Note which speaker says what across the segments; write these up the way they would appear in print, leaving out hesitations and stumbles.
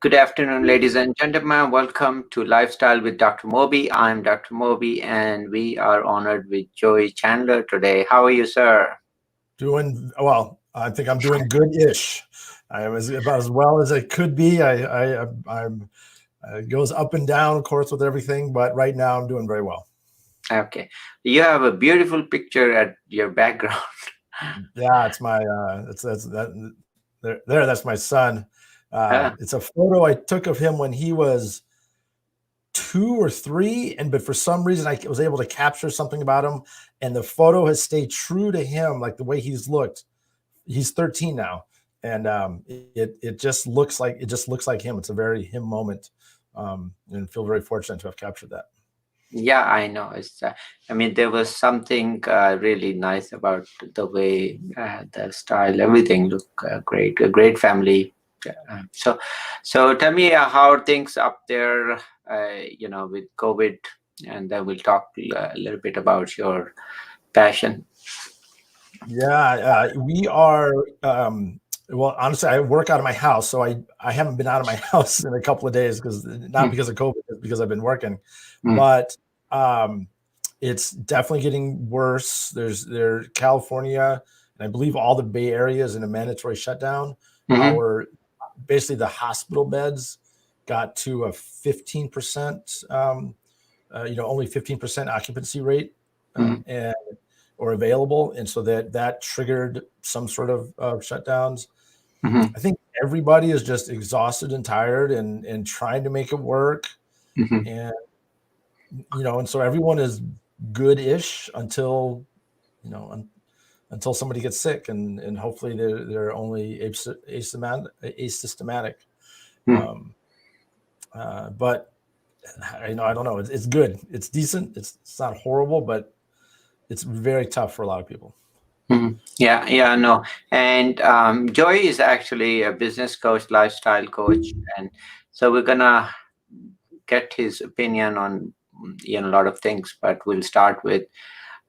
Speaker 1: Good afternoon, ladies and gentlemen. Welcome to Lifestyle with Dr. Moby. I'm Dr. Moby, and we are honored with Joey Chandler today. How are you, sir?
Speaker 2: Doing well. I think I'm doing good-ish. I am about as well as I could be. I'm it goes up and down, of course, with everything, but right now I'm doing very well.
Speaker 1: Okay. You have a beautiful picture at your background.
Speaker 2: Yeah, it's my that's that there. That's my son.
Speaker 1: Ah,
Speaker 2: It's a photo I took of him when he was 2 or 3, but for some reason I was able to capture something about him, and the photo has stayed true to him, like the way he's looked. He's 13 now, and it just looks like him. It's a very him moment, and feel very fortunate to have captured that.
Speaker 1: yeah, I know. I mean, there was something really nice about the way, the style, everything looked great. A great family. So tell me how are things up there, with COVID, and then we'll talk a little bit about your passion.
Speaker 2: Yeah, we are. Well, honestly, I work out of my house, so I haven't been out of my house in a couple of days because not
Speaker 1: Mm,
Speaker 2: because of COVID, it's because I've been working.
Speaker 1: mm,
Speaker 2: But um, it's definitely getting worse. There California, and I believe all the Bay Area is in a mandatory shutdown.
Speaker 1: mhm,
Speaker 2: Our Basically the hospital beds got to a 15%, only 15% occupancy rate,
Speaker 1: mhm,
Speaker 2: and or available, and so that triggered some sort of shutdowns.
Speaker 1: mhm,
Speaker 2: I think everybody is just exhausted and tired, and trying to make it work,
Speaker 1: mhm,
Speaker 2: and and so everyone is good-ish until you know un, until somebody gets sick, and hopefully they're only asymptomatic.
Speaker 1: mhm.
Speaker 2: Um, but I don't know. It's good. It's decent. It's not horrible, but it's very tough for a lot of people.
Speaker 1: Yeah, yeah, no. And Joy is actually a business coach, lifestyle coach, and so we're gonna get his opinion on a lot of things. But we'll start with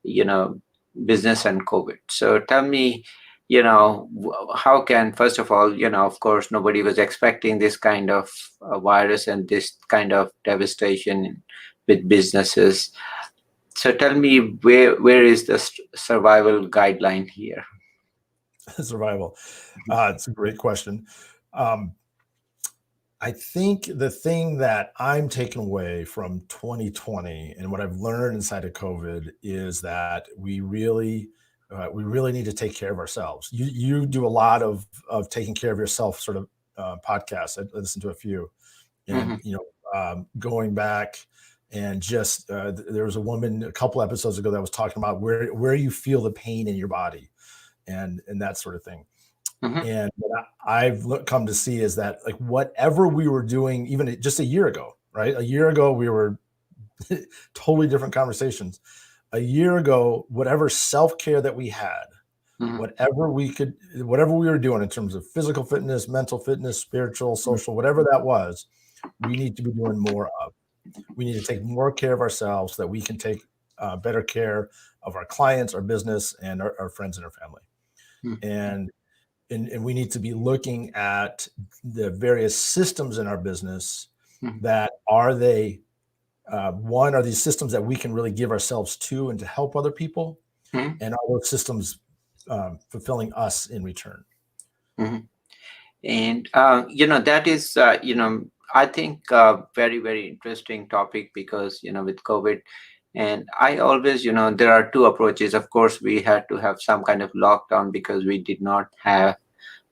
Speaker 1: you know business and COVID. So tell me, how can, first of all, of course nobody was expecting this kind of virus and this kind of devastation with businesses. So tell me, where is the survival guideline here?
Speaker 2: Survival. It's a great question. Um, I think the thing that I'm taking away from 2020 and what I've learned inside of COVID is that we really need to take care of ourselves. You do a lot of taking care of yourself sort of podcasts. I listen to a few, and
Speaker 1: Hmm.
Speaker 2: going back and just there was a woman a couple episodes ago that was talking about where you feel the pain in your body, and that sort of thing.
Speaker 1: Hmm.
Speaker 2: And what come to see is that, like, whatever we were doing, even just a year ago, right? A year ago, we were totally different conversations. A year ago, whatever self care that we had,
Speaker 1: Hmm.
Speaker 2: whatever we were doing in terms of physical fitness, mental fitness, spiritual, social, whatever that was, we need to be doing more of. We need to take more care of ourselves so that we can take better care of our clients, our business, and our friends and our family. And and we need to be looking at the various systems in our business.
Speaker 1: Hmm.
Speaker 2: That are they One, are these systems that we can really give ourselves to and to help other people,
Speaker 1: Hmm.
Speaker 2: and are those systems fulfilling us in return?
Speaker 1: Hmm. And that is I think very, very interesting topic, because with COVID, and I always, there are two approaches. Of course, we had to have some kind of lockdown because we did not have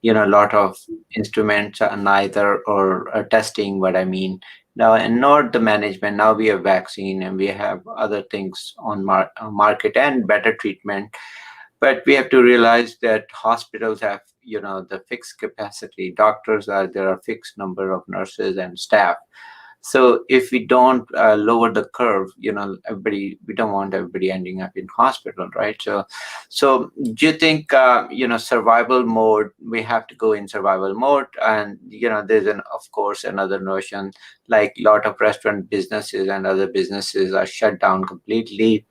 Speaker 1: a lot of instruments, neither, or testing, what I mean now, and not the management. Now we have vaccine and we have other things on market and better treatment. But we have to realize that hospitals have the fixed capacity. Doctors are there are fixed number of nurses and staff. So if we don't lower the curve, everybody, we don't want everybody ending up in hospital, right? So do you think survival mode? We have to go in survival mode, and there's of course another notion, like lot of restaurant businesses and other businesses are shut down completely.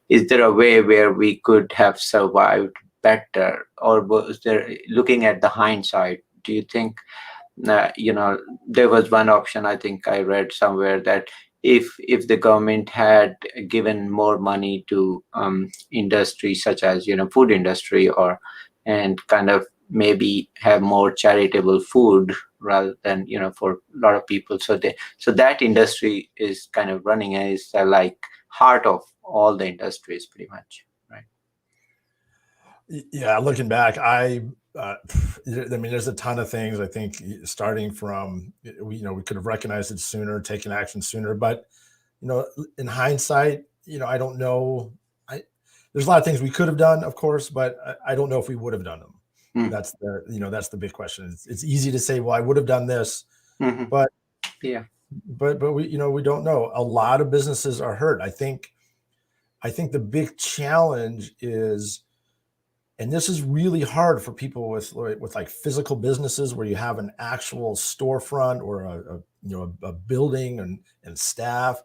Speaker 1: Is there a way where we could have survived better, or was there, looking at the hindsight, do you think there was one option, I think I read somewhere, that if the government had given more money to industries such as food industry, or and kind of maybe have more charitable food rather than for a lot of people, so that industry is kind of running, and is like heart of all the industries pretty much, right?
Speaker 2: Yeah, looking back, I mean, there's a ton of things. I think starting from we could have recognized it sooner, taken action sooner. But in hindsight, I don't know. I There's a lot of things we could have done, of course, but I don't know if we would have done them.
Speaker 1: Mm-hmm.
Speaker 2: That's the big question. It's easy to say, well, I would have done this,
Speaker 1: Mm-hmm.
Speaker 2: but
Speaker 1: Yeah.
Speaker 2: we don't know. A lot of businesses are hurt. I think the big challenge is, and this is really hard for people with like physical businesses where you have an actual storefront or a building and staff,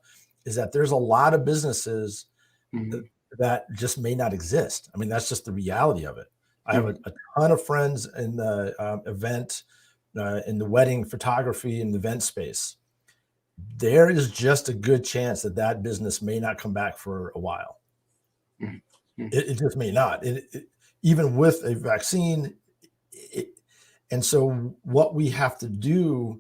Speaker 2: is that there's a lot of businesses
Speaker 1: Mm-hmm.
Speaker 2: that just may not exist. I mean, that's just the reality of it. I have a ton of friends in the event, in the wedding photography and event space. There is just a good chance that that business may not come back for a while.
Speaker 1: Mm-hmm.
Speaker 2: It just may not. Even with a vaccine. It, and so, what we have to do,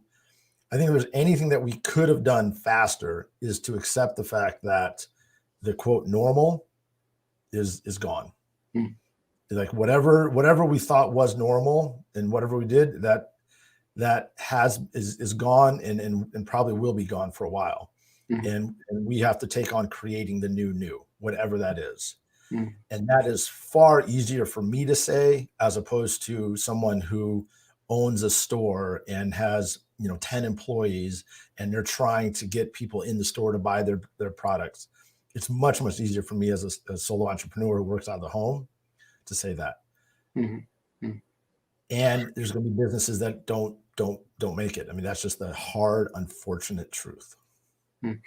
Speaker 2: I think, if there's anything that we could have done faster, is to accept the fact that the quote normal is gone.
Speaker 1: Mm-hmm.
Speaker 2: Like whatever we thought was normal and whatever we did, is gone, and probably will be gone for a while. And we have to take on creating the new, whatever that is.
Speaker 1: Mm-hmm.
Speaker 2: And that is far easier for me to say, as opposed to someone who owns a store and has 10 employees, and they're trying to get people in the store to buy their products. It's much easier for me as a solo entrepreneur who works out of the home to say that.
Speaker 1: Mm-hmm.
Speaker 2: And there's going to be businesses that don't make it. I mean, that's just the hard, unfortunate truth.
Speaker 1: Mm.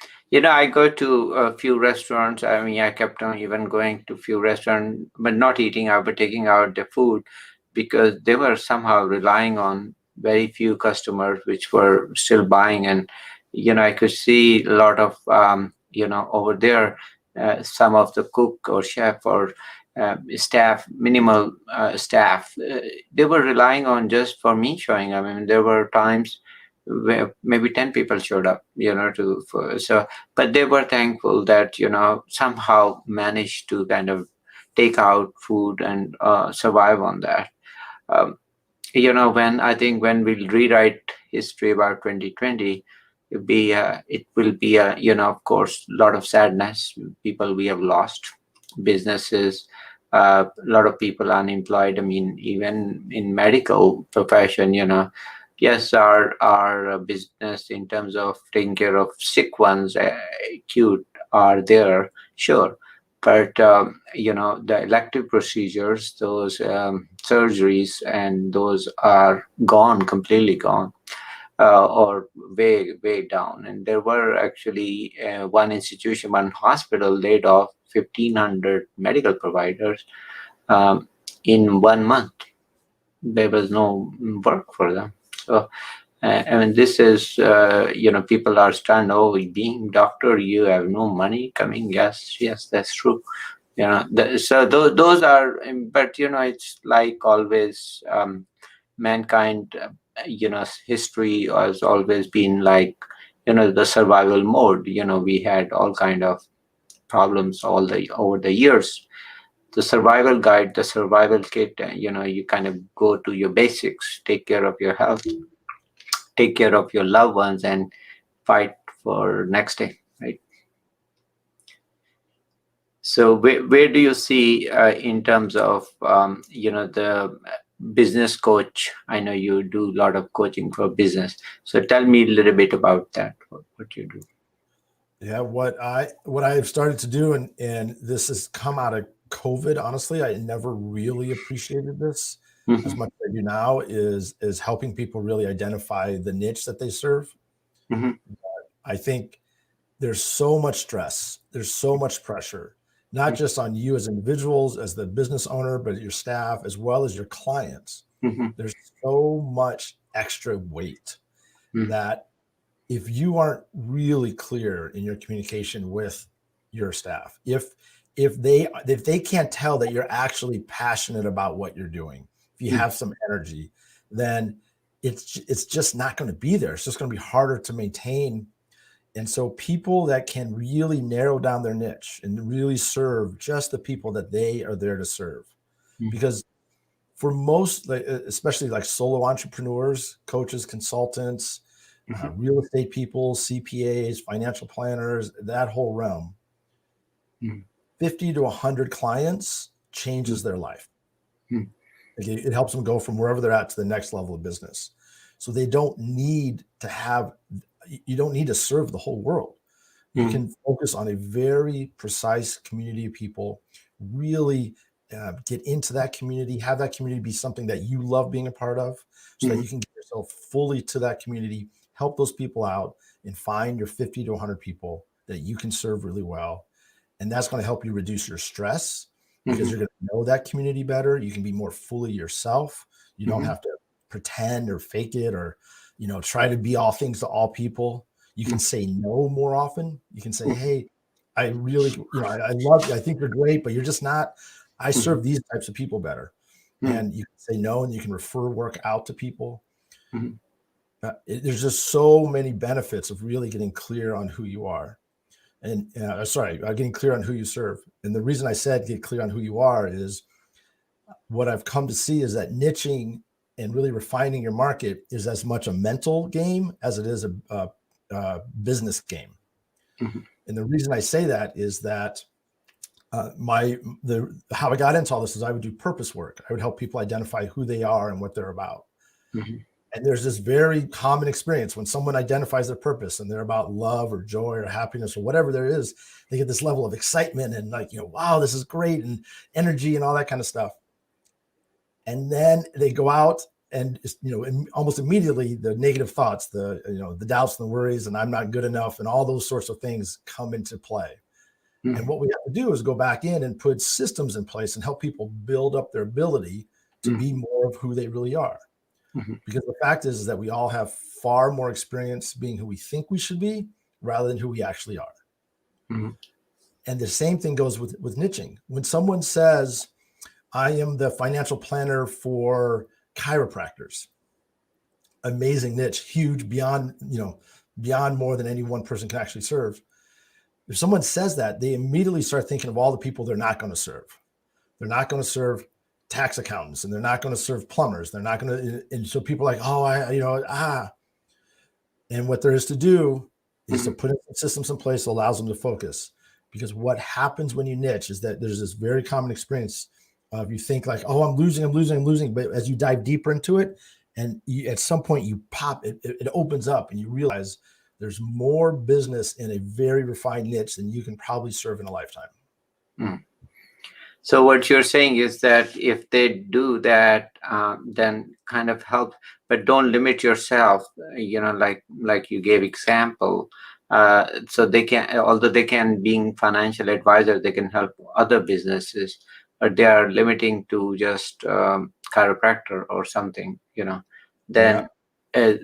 Speaker 1: I go to a few restaurants. I mean, I kept on even going to few restaurants, but not eating out, but taking out the food, because they were somehow relying on very few customers, which were still buying. And, I could see a lot of, over there, some of the cook or chef or staff, minimal staff, they were relying on just for me showing up. I mean, there were times where maybe 10 people showed up, but they were thankful that, somehow managed to kind of take out food and survive on that. Um, when we'll rewrite history about 2020, it will be of course, a lot of sadness, people we have lost, businesses, a lot of people unemployed. I mean, even in medical profession, yes, our business in terms of taking care of sick ones, acute, are there, sure. But the elective procedures, those surgeries, and those are gone, completely gone, or way down. And there were actually one hospital laid off 1,500 medical providers in 1 month. There was no work for them. So I mean, this is, people are stunned. Oh, being doctor, you have no money coming. Yes, that's true. Those are, but it's like always, mankind, history has always been like, the survival mode. We had all kind of problems over the years. The survival guide, the survival kit, you kind of go to your basics, take care of your health, take care of your loved ones, and fight for next day, right? So where do you see, in terms of the business coach? I know you do a lot of coaching for business, so tell me a little bit about that, what you do.
Speaker 2: Yeah, what I've started to do, and this has come out of COVID. Honestly, I never really appreciated this as
Speaker 1: Hmm.
Speaker 2: much as I do now. Is helping people really identify the niche that they serve.
Speaker 1: Hmm.
Speaker 2: I think there's so much stress, there's so much pressure, not just on you as individuals, as the business owner, but your staff as well as your clients.
Speaker 1: Hmm.
Speaker 2: There's so much extra weight
Speaker 1: Mm,
Speaker 2: that if you aren't really clear in your communication with your staff, if they can't tell that you're actually passionate about what you're doing, if you
Speaker 1: mm,
Speaker 2: have some energy, then it's just not going to be there. It's just going to be harder to maintain. And so people that can really narrow down their niche and really serve just the people that they are there to serve.
Speaker 1: mm,
Speaker 2: Because for most, like, especially like solo entrepreneurs, coaches, consultants,
Speaker 1: mhm,
Speaker 2: real estate people, CPAs, financial planners, that whole realm,
Speaker 1: mm,
Speaker 2: 50 to 100 clients changes their life.
Speaker 1: mm,
Speaker 2: It helps them go from wherever they're at to the next level of business. So they don't need to have, you don't need to serve the whole world. You
Speaker 1: mm,
Speaker 2: can focus on a very precise community of people, really get into that community, have that community be something that you love being a part of, so that
Speaker 1: mm,
Speaker 2: you can get yourself fully to that community, help those people out, and find your 50 to 100 people that you can serve really well. And that's going to help you reduce your stress because
Speaker 1: mhm,
Speaker 2: you're going to know that community better. You can be more fully yourself. You don't
Speaker 1: mhm,
Speaker 2: have to pretend or fake it or, try to be all things to all people. You
Speaker 1: mm,
Speaker 2: can say no more often. You can say, hey, I really, I love you. I think you're great, but you're just not. I
Speaker 1: mhm,
Speaker 2: serve these types of people better.
Speaker 1: mm,
Speaker 2: And you can say no and you can refer work out to people.
Speaker 1: mhm,
Speaker 2: There's just so many benefits of really getting clear on who you are and getting clear on who you serve. And the reason I said get clear on who you are is what I've come to see is that niching and really refining your market is as much a mental game as it is a business game.
Speaker 1: mhm,
Speaker 2: And the reason I say that is that how I got into all this is I would do purpose work. I would help people identify who they are and what they're about.
Speaker 1: mhm,
Speaker 2: And there's this very common experience when someone identifies their purpose and they're about love or joy or happiness or whatever there is, they get this level of excitement and like, wow, this is great and energy and all that kind of stuff. And then they go out and, almost immediately the negative thoughts, the doubts and the worries, and I'm not good enough and all those sorts of things come into play. And
Speaker 1: mhm,
Speaker 2: what we have to do is go back in and put systems in place and help people build up their ability to
Speaker 1: mm,
Speaker 2: be more of who they really are.
Speaker 1: mhm,
Speaker 2: Because the fact is that we all have far more experience being who we think we should be rather than who we actually are.
Speaker 1: mhm,
Speaker 2: And the same thing goes with niching. When someone says, I am the financial planner for chiropractors, amazing niche, huge, beyond more than any one person can actually serve. If someone says that, they immediately start thinking of all the people they're not going to serve. They're not going to serve tax accountants and they're not going to serve plumbers. They're not going to, and so people are like, oh, and what there is to do is to
Speaker 1: mhm,
Speaker 2: put in some systems in place that allows them to focus. Because what happens when you niche is that there's this very common experience of you think like, oh, I'm losing, I'm losing, I'm losing. But as you dive deeper into it, and at some point you pop, it opens up and you realize there's more business in a very refined niche than you can probably serve in a lifetime.
Speaker 1: mm. So what you're saying is that if they do that, then kind of help, but don't limit yourself. Like you gave example. So they can, although they can, being financial advisor, they can help other businesses, but they are limiting to just chiropractor or something.
Speaker 2: Yeah.
Speaker 1: Then, uh,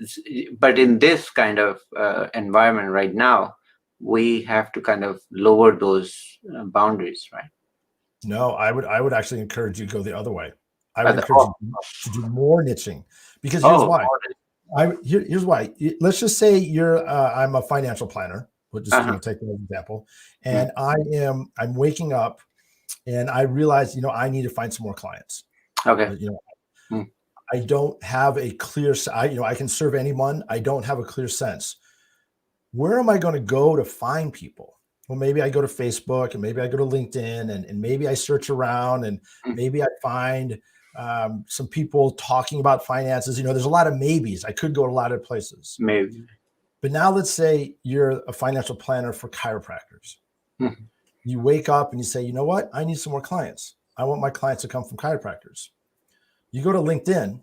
Speaker 1: but in this kind of environment right now, we have to kind of lower those boundaries, right?
Speaker 2: No, I would actually encourage you to go the other way. I would
Speaker 1: Other,
Speaker 2: encourage you to do more niching because here's
Speaker 1: oh,
Speaker 2: why. Here's why. Let's just say I'm a financial planner. We'll just
Speaker 1: uh-huh.
Speaker 2: take that as an example,
Speaker 1: Mm,
Speaker 2: and I'm waking up and I realize I need to find some more clients.
Speaker 1: okay.
Speaker 2: Uh, You know
Speaker 1: Mm,
Speaker 2: I don't have a clear. I can serve anyone. I don't have a clear sense. Where am I going to go to find people? Well, maybe I go to Facebook and maybe I go to LinkedIn and maybe I search around and
Speaker 1: mm,
Speaker 2: maybe I find some people talking about finances. There's a lot of maybes. I could go to a lot of places.
Speaker 1: maybe.
Speaker 2: But now let's say you're a financial planner for chiropractors.
Speaker 1: Mm,
Speaker 2: You wake up and you say, you know what? I need some more clients. I want my clients to come from chiropractors. You go to LinkedIn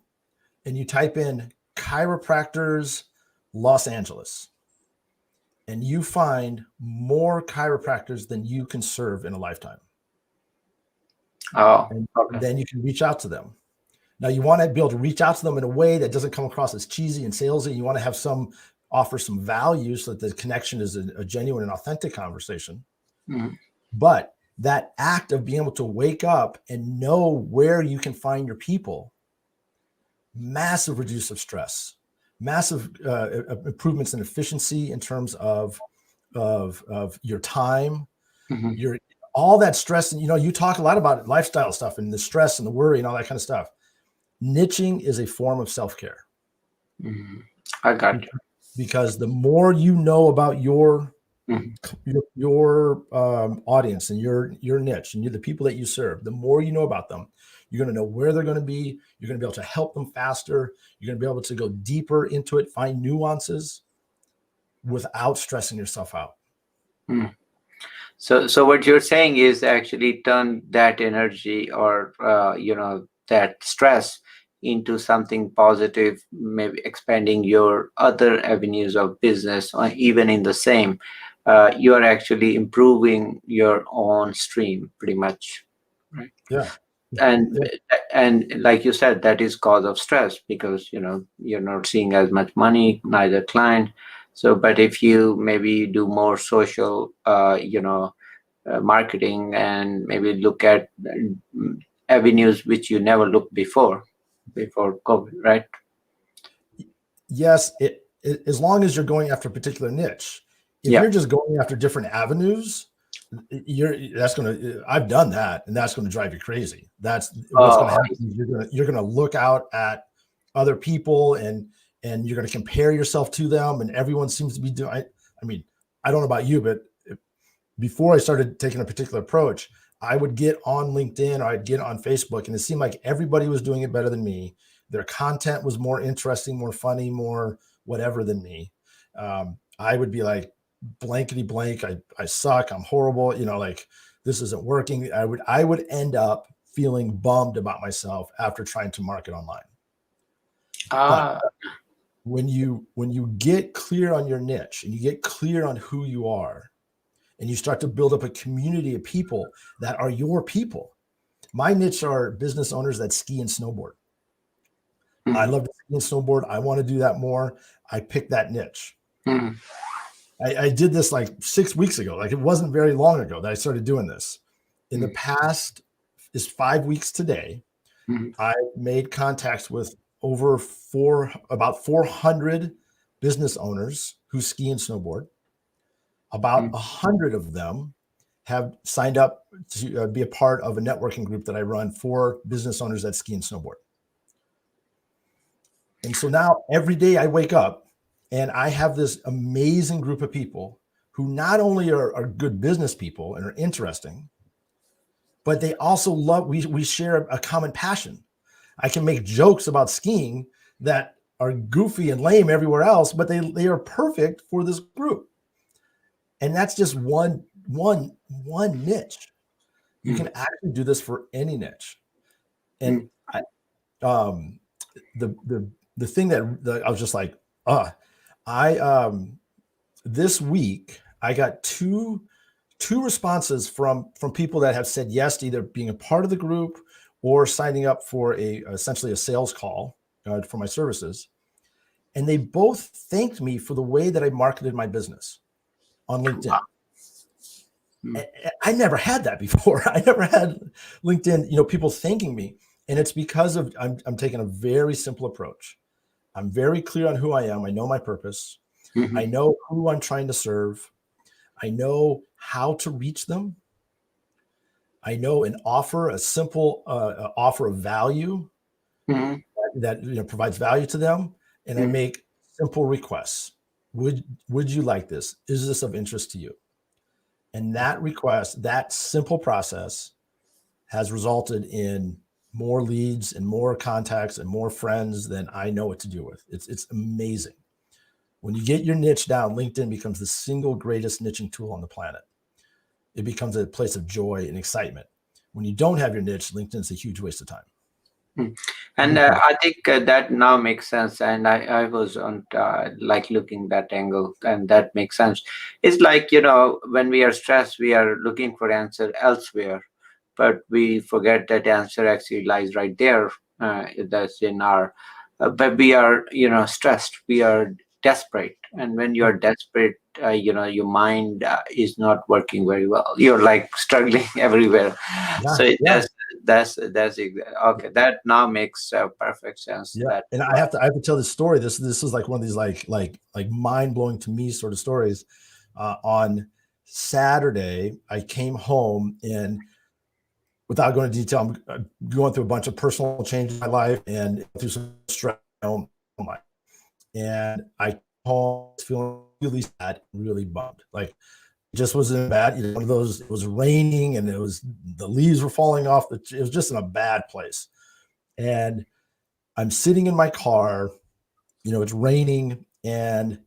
Speaker 2: and you type in chiropractors Los Angeles and you find more chiropractors than you can serve in a lifetime.
Speaker 1: oh,
Speaker 2: And
Speaker 1: okay.
Speaker 2: then you can reach out to them. Now you want to be able to reach out to them in a way that doesn't come across as cheesy and salesy. You want to have offer some value so that the connection is a genuine and authentic conversation.
Speaker 1: Mhm.
Speaker 2: But that act of being able to wake up and know where you can find your people, massive reduce of stress, massive improvements in efficiency in terms of your time,
Speaker 1: Mhm.
Speaker 2: your all that stress. And you talk a lot about lifestyle stuff and the stress and the worry and all that kind of stuff. Niching is a form of self-care.
Speaker 1: Mhm. I got you.
Speaker 2: Because the more you know about your
Speaker 1: Mhm.
Speaker 2: audience and your niche and the people that you serve, the more you know about them, you're going to know where they're going to be. You're going to be able to help them faster. You're going to be able to go deeper into it, find nuances without stressing yourself out.
Speaker 1: Mhm. So what you're saying is actually turn that energy or that stress into something positive, maybe expanding your other avenues of business, or even in the same. You are actually improving your own stream, pretty much, right?
Speaker 2: Yeah.
Speaker 1: and
Speaker 2: Yeah.
Speaker 1: and like you said, that is cause of stress because you're not seeing as much money, neither client. So but if you maybe do more social marketing and maybe look at avenues which you never looked before COVID, right?
Speaker 2: Yes. As long as you're going after a particular niche. If
Speaker 1: Yeah.
Speaker 2: you're just going after different avenues, I've done that, and that's going to drive you crazy. That's what's going to
Speaker 1: Oh,
Speaker 2: happen. You're going to look out at other people, and you're going to compare yourself to them, and everyone seems to be doing. I mean, I don't know about you, but before I started taking a particular approach, I would get on LinkedIn or I'd get on Facebook, and it seemed like everybody was doing it better than me. Their content was more interesting, more funny, more whatever than me. I would be like, blankety blank, I suck, I'm horrible, like this isn't working. I would end up feeling bummed about myself after trying to market online. But
Speaker 1: ah,
Speaker 2: when you get clear on your niche and you get clear on who you are, and you start to build up a community of people that are your people. My niche are business owners that ski and snowboard. I
Speaker 1: mhm,
Speaker 2: love to ski and snowboard. I want to do that more. I picked that niche.
Speaker 1: mhm,
Speaker 2: I did this like 6 weeks ago. Like, it wasn't very long ago that I started doing this. In the
Speaker 1: mhm,
Speaker 2: past is 5 weeks today,
Speaker 1: mhm,
Speaker 2: I made contacts with about 400 business owners who ski and snowboard. About
Speaker 1: mhm.
Speaker 2: 100 of them have signed up to be a part of a networking group that I run for business owners that ski and snowboard. And so now every day I wake up and I have this amazing group of people who not only are good business people and are interesting, but they also we share a common passion. I can make jokes about skiing that are goofy and lame everywhere else, but they are perfect for this group. And that's just one niche. You can
Speaker 1: Mhm.
Speaker 2: actually do this for any niche. And
Speaker 1: Mhm.
Speaker 2: I, um, the thing that I was just like, I this week I got two responses from people that have said yes to either being a part of the group or signing up for essentially a sales call for my services. And they both thanked me for the way that I marketed my business on LinkedIn.
Speaker 1: Mhm.
Speaker 2: I never had that before. I never had LinkedIn, people thanking me. And it's because I'm taking a very simple approach. I'm very clear on who I am. I know my purpose. I
Speaker 1: Mhm.
Speaker 2: know who I'm trying to serve. I know how to reach them. I know and offer a simple offer of value
Speaker 1: Mhm.
Speaker 2: that provides value to them. And I
Speaker 1: Mhm.
Speaker 2: make simple requests. Would you like this? Is this of interest to you? And that request, that simple process has resulted in more leads and more contacts and more friends than I know what to do with. It's amazing. When you get your niche down, LinkedIn becomes the single greatest niching tool on the planet. It becomes a place of joy and excitement. When you don't have your niche, LinkedIn's a huge waste of time.
Speaker 1: Mm. And
Speaker 2: Huge waste.
Speaker 1: I think that now makes sense. And I was on like looking that angle, and that makes sense. It's like, when we are stressed, we are looking for answer elsewhere, but we forget that answer actually lies right there. that's in our, but we are, stressed. We are desperate, and when you are desperate, your mind is not working very well. You're like struggling everywhere.
Speaker 2: Yeah,
Speaker 1: So
Speaker 2: yeah,
Speaker 1: okay. That now makes perfect sense.
Speaker 2: yeah.
Speaker 1: That
Speaker 2: And I have to tell this story. This is like one of these like mind blowing to me sort of stories. On Saturday, I came home, and without going into detail, I'm going through a bunch of personal changes in my life and through some stress in my own life. And I came home feeling really sad, really bummed. Like it just was in a bad, one of those. It was raining, and the leaves were falling off. It was just in a bad place. And I'm sitting in my car. It's raining, and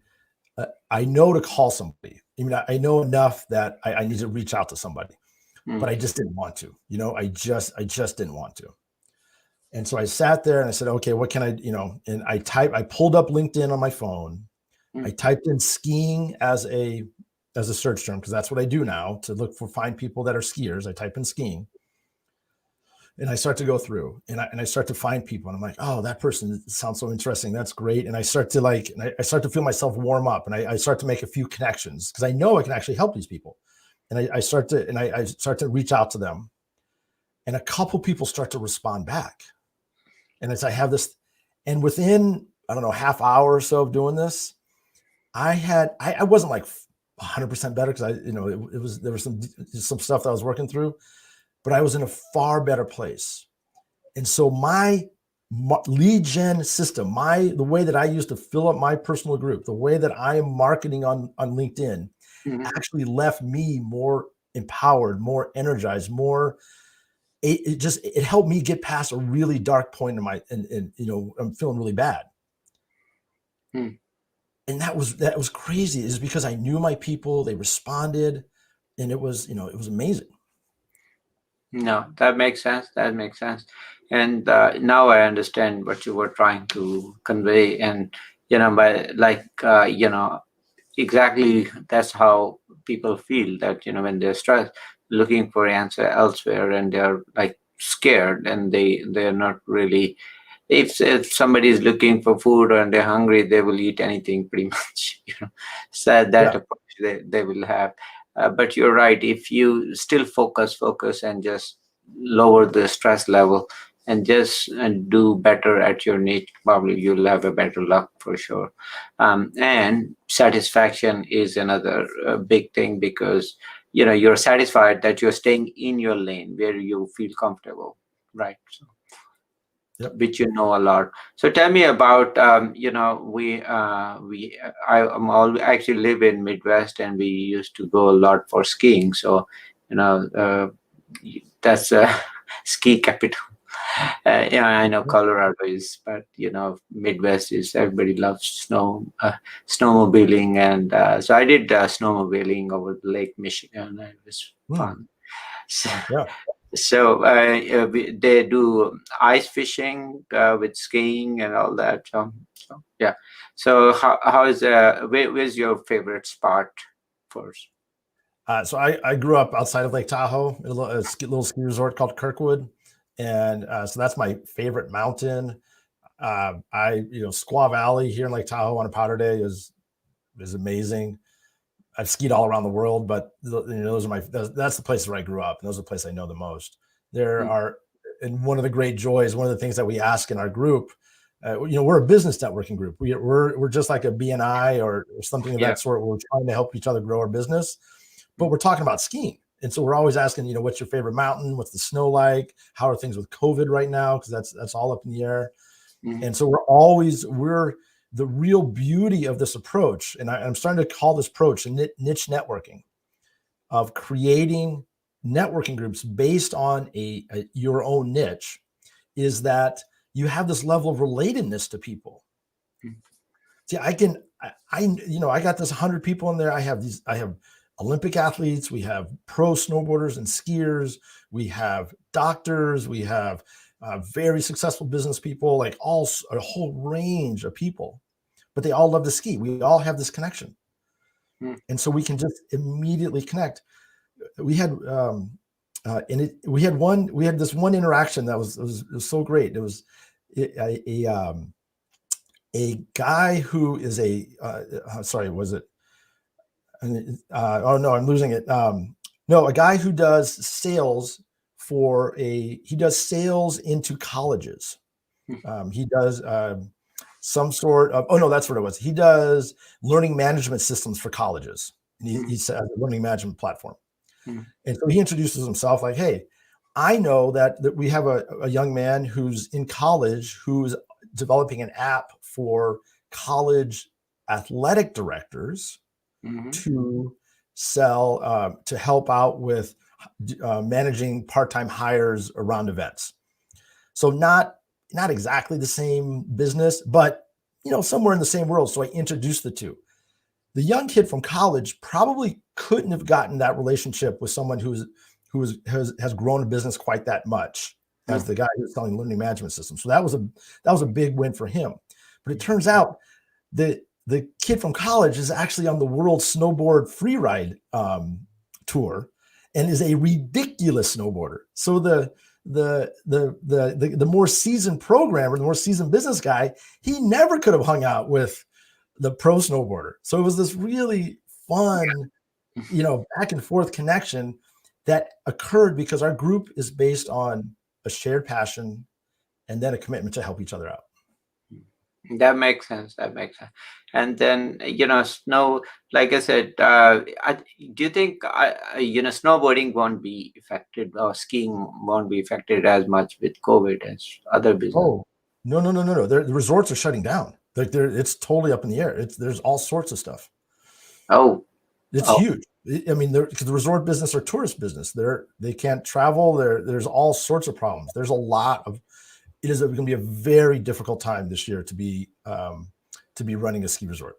Speaker 2: I know to call somebody. I mean, I know enough that I need to reach out to somebody, but
Speaker 1: mm,
Speaker 2: I just didn't want to. I just didn't want to. And so I sat there and I said, okay, what can I, and I pulled up LinkedIn on my phone. I
Speaker 1: mm,
Speaker 2: typed in skiing as a search term, because that's what I do now to find people that are skiers. I type in skiing, and I start to go through, and I start to find people, and I'm like, oh, that person sounds so interesting. That's great. And I start to I start to feel myself warm up, and I start to make a few connections because I know I can actually help these people. And I start to reach out to them, and a couple people start to respond back. And as I have this, and within, I don't know, half hour or so of doing this, I wasn't like 100% better because there was some stuff that I was working through, but I was in a far better place. And so my lead gen system, the way that I used to fill up my personal group, the way that I am marketing on LinkedIn,
Speaker 1: mm.
Speaker 2: actually left me more empowered, more energized, more. It helped me get past a really dark point in my, and I'm feeling really bad.
Speaker 1: Mm.
Speaker 2: And that was crazy, is because I knew my people, they responded, and it was amazing.
Speaker 1: No, that makes sense. That makes sense. And now I understand what you were trying to convey. And, by like, exactly that's how people feel that, when they're stressed, looking for answer elsewhere, and they're like scared, and they're not really, if somebody is looking for food and they're hungry, they will eat anything pretty much. So that
Speaker 2: Yeah.
Speaker 1: approach they will have. But you're right. If you still focus, and just lower the stress level, and just do better at your niche, probably you'll have a better luck for sure. And satisfaction is another big thing, because you're satisfied that you're staying in your lane where you feel comfortable, right? So,
Speaker 2: Yep.
Speaker 1: which a lot. So tell me about, I'm all actually live in Midwest, and we used to go a lot for skiing. So that's a ski capital. Yeah, I know Colorado is, but Midwest is, everybody loves snowmobiling, and so I did snowmobiling over Lake Michigan. And it was
Speaker 2: Hmm.
Speaker 1: fun. So,
Speaker 2: Yeah.
Speaker 1: they do ice fishing with skiing and all that. So yeah. So how is where's your favorite spot first?
Speaker 2: So I grew up outside of Lake Tahoe in a little ski resort called Kirkwood, and so that's my favorite mountain. Squaw Valley here in Lake Tahoe on a powder day is amazing. I've skied all around the world, but those are that's the places where I grew up, and those are the places I know the most. There
Speaker 1: Mm,
Speaker 2: are, and one of the great joys, one of the things that we ask in our group, we're a business networking group. We're just like a BNI or something of
Speaker 1: yeah.
Speaker 2: that sort. We're trying to help each other grow our business, but we're talking about skiing. And so we're always asking, what's your favorite mountain? What's the snow like? How are things with COVID right now? Because that's all up in the air.
Speaker 1: Mm,
Speaker 2: And so we're the real beauty of this approach, and I'm starting to call this approach niche networking, of creating networking groups based on your own niche, is that you have this level of relatedness to people.
Speaker 1: mm,
Speaker 2: See, I got this 100 people in there. I have Olympic athletes, we have pro snowboarders and skiers, we have doctors, we have very successful business people, like a whole range of people, but they all love to ski. We all have this connection.
Speaker 1: mm,
Speaker 2: And so we can just immediately connect. We had we had this one interaction that was so great. It was a guy who is sorry, was it? Oh no, I'm losing it. No, a guy who does sales he does sales into colleges. He does some sort of, oh no, that's what it was. He does learning management systems for colleges. And he's a learning management platform. And so he introduces himself like, hey, I know that we have a young man who's in college who's developing an app for college athletic directors to sell, to help out with managing part-time hires around events. So not exactly the same business, but somewhere in the same world. So I introduced the two. The young kid from college probably couldn't have gotten that relationship with someone who has grown a business quite that much as the guy who's selling learning management systems. So that was a big win for him. But it turns out that the kid from college is actually on the world snowboard freeride tour and is a ridiculous snowboarder. So the more seasoned programmer, the more seasoned business guy, he never could have hung out with the pro snowboarder. So it was this really fun, back and forth connection that occurred because our group is based on a shared passion and then a commitment to help each other out.
Speaker 1: That makes sense. That makes sense. And then, snow, like I said, do you think, snowboarding won't be affected or skiing won't be affected as much with COVID as other business?
Speaker 2: Oh, no. The resorts are shutting down. It's totally up in the air. There's all sorts of stuff.
Speaker 1: Oh,
Speaker 2: it's huge. I mean, because the resort business or tourist business, they can't travel. There's all sorts of problems. There's a lot of. It is going to be a very difficult time this year to be running a ski resort.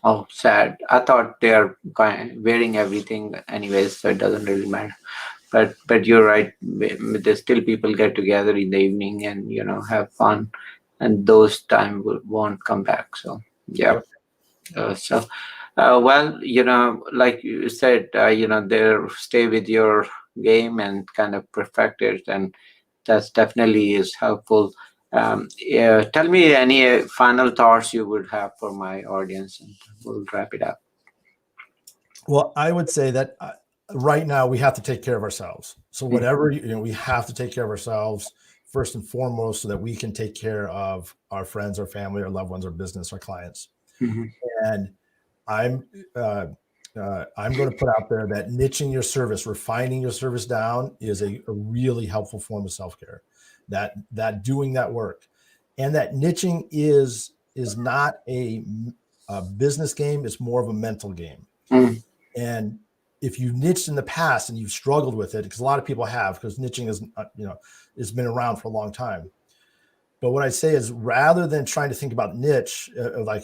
Speaker 1: Oh, sad. I thought they are wearing everything anyways, so it doesn't really matter. But you're right. There's still people get together in the evening and have fun, and those time won't come back. So yeah. Well, like you said, there stay with your game and kind of perfect it, and that's definitely is helpful. Yeah, tell me any final thoughts you would have for my audience, and we'll wrap it up.
Speaker 2: Well, I would say that right now we have to take care of ourselves. So whatever, we have to take care of ourselves first and foremost so that we can take care of our friends, our family, our loved ones, our business, our clients. And I'm going to put out there that niching your service, refining your service down is a really helpful form of self-care. That doing that work, and that niching is not a business game. It's more of a mental game. And if you niched in the past and you've struggled with it, because a lot of people have, because niching is it's been around for a long time. But what I say is, rather than trying to think about niche, like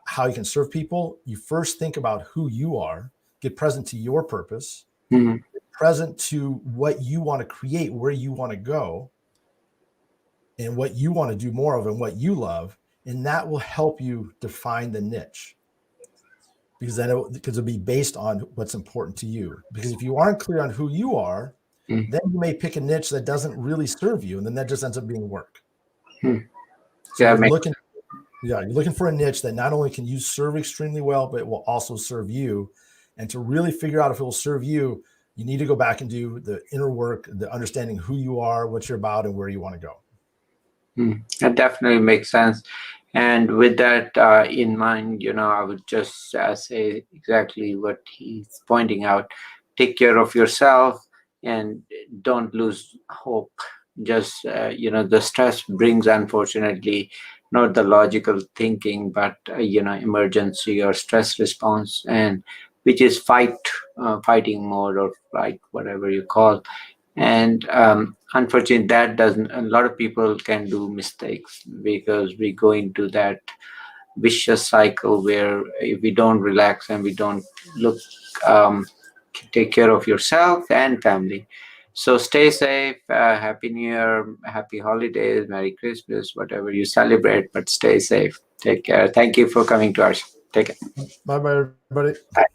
Speaker 2: how you can serve people, you first think about who you are, get present to your purpose, get present to what you want to create, where you want to go, and what you want to do more of and what you love. And that will help you define the niche, because then it'll be based on what's important to you. Because if you aren't clear on who you are, then you may pick a niche that doesn't really serve you, and then that just ends up being work. So you're looking for a niche that not only can you serve extremely well, but it will also serve you. And to really figure out if it will serve you, you need to go back and do the inner work, the understanding who you are, what you're about, and where you want to go.
Speaker 1: That definitely makes sense. And with that in mind, I would just say exactly what he's pointing out. Take care of yourself and don't lose hope. Just, the stress brings, unfortunately, not the logical thinking, but, emergency or stress response, and which is fighting mode or flight, whatever you call. And unfortunately, that doesn't. A lot of people can do mistakes because we go into that vicious cycle where if we don't relax and we don't look, take care of yourself and family. So stay safe. Happy New Year, happy holidays, Merry Christmas, whatever you celebrate. But stay safe. Take care. Thank you for coming to us. Take care.
Speaker 2: Bye, everybody.
Speaker 1: Bye.